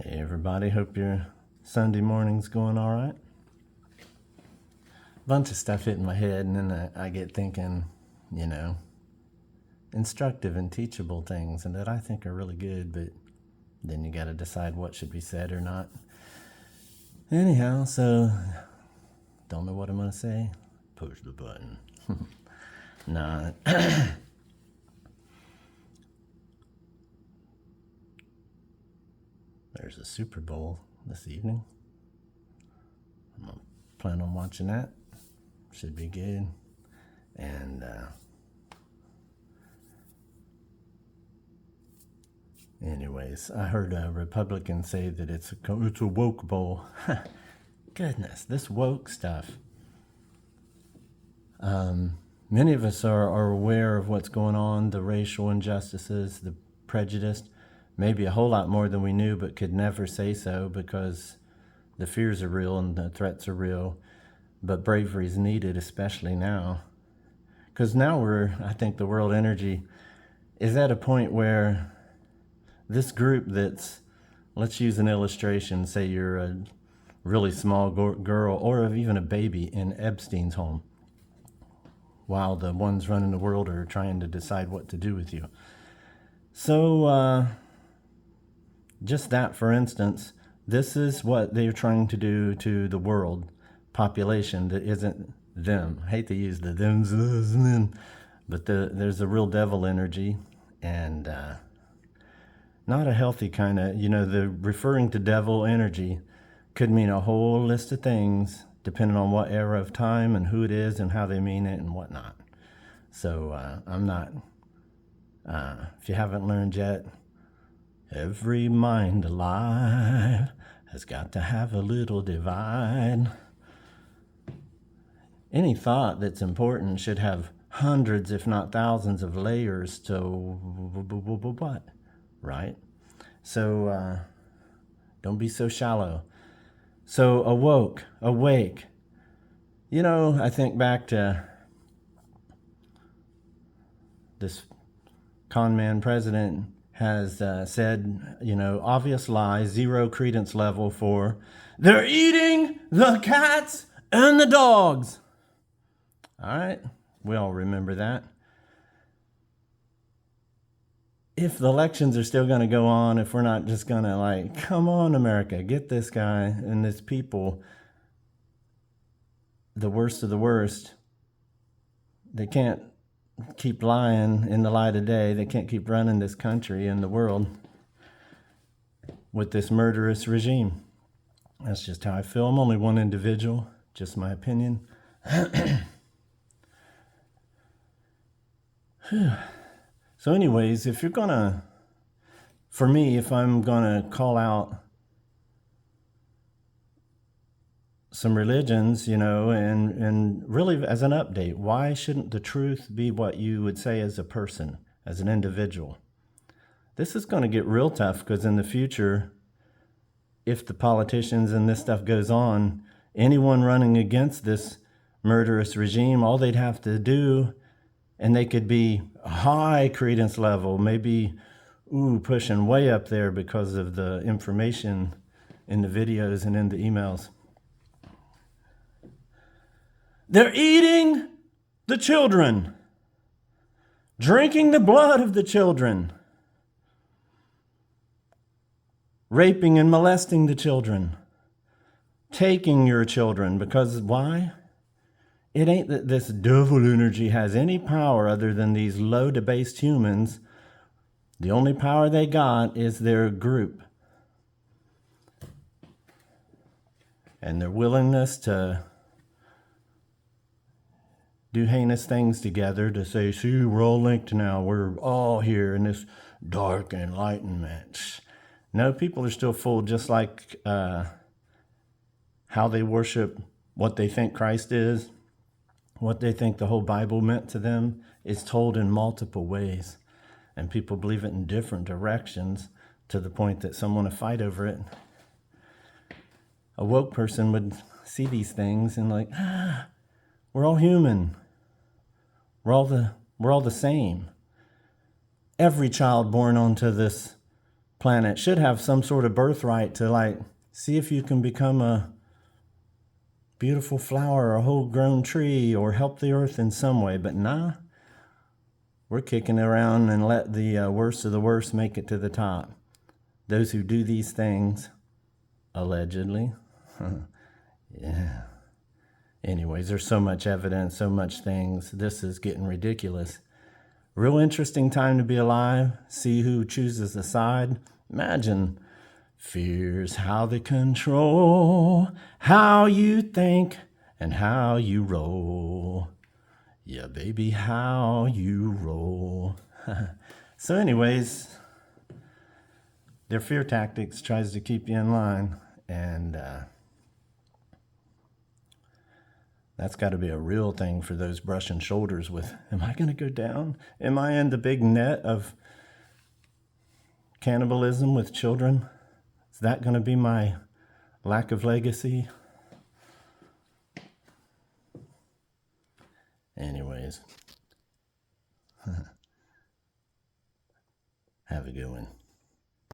Hey everybody, hope your Sunday morning's going all right. Bunch of stuff hitting my head, and then I get thinking, instructive and teachable things, and that I think are really good, but then you got to decide what should be said or not. Anyhow, so don't know what I'm gonna say. Push the button. Nah. There's a Super Bowl this evening. I'm gonna plan on watching that. Should be good. And anyways, I heard a Republican say that it's a woke bowl. Goodness, this woke stuff. Many of us are aware of what's going on, the racial injustices, the prejudice, maybe a whole lot more than we knew, but could never say so because the fears are real and the threats are real. But bravery is needed, especially now. Because now I think the world energy is at a point where this group that's, let's use an illustration, say you're a really small girl or even a baby in Epstein's home, while the ones running the world are trying to decide what to do with you. So just that, for instance, this is what they're trying to do to the world population that isn't them. I hate to use the thems, but there's a real devil energy, and not a healthy kind of, the referring to devil energy could mean a whole list of things depending on what era of time and who it is and how they mean it and whatnot. So I'm not, if you haven't learned yet, every mind alive has got to have a little divide. Any thought that's important should have hundreds, if not thousands, of layers to what, right? So don't be so shallow. So awake. I think back to this con man president has said, obvious lie, zero credence level for they're eating the cats and the dogs. All right, we all remember that. If the elections are still going to go on, if we're not just going to come on, America, get this guy and this people, the worst of the worst, they can't keep lying in the light of day. They can't keep running this country and the world with this murderous regime. That's just how I feel. I'm only one individual, just my opinion. So anyways, if I'm gonna call out some religions, and really as an update, why shouldn't the truth be what you would say as a person, as an individual? This is going to get real tough because in the future, if the politicians and this stuff goes on, anyone running against this murderous regime, all they'd have to do, and they could be high credence level, maybe pushing way up there because of the information in the videos and in the emails. They're eating the children, drinking the blood of the children, raping and molesting the children, taking your children, because why? It ain't that this devil energy has any power other than these low debased humans. The only power they got is their group and their willingness to do heinous things together to say, see, we're all linked now. We're all here in this dark enlightenment. No, people are still fooled, just like how they worship what they think Christ is. What they think the whole Bible meant to them is told in multiple ways. And people believe it in different directions to the point that some want to fight over it. A woke person would see these things and we're all human. We're all the same. Every child born onto this planet should have some sort of birthright to like see if you can become a beautiful flower or a whole grown tree or help the earth in some way. But nah, we're kicking around and let the worst of the worst make it to the top. Those who do these things, allegedly. Yeah. Anyways, there's so much evidence, so much things. This is getting ridiculous. Real interesting time to be alive. See who chooses a side. Imagine fears how they control how you think and how you roll. Yeah, baby, how you roll. So anyways, their fear tactics tries to keep you in line, and that's got to be a real thing for those brushing shoulders with, am I going to go down? Am I in the big net of cannibalism with children? Is that going to be my lack of legacy? Anyways, have a good one.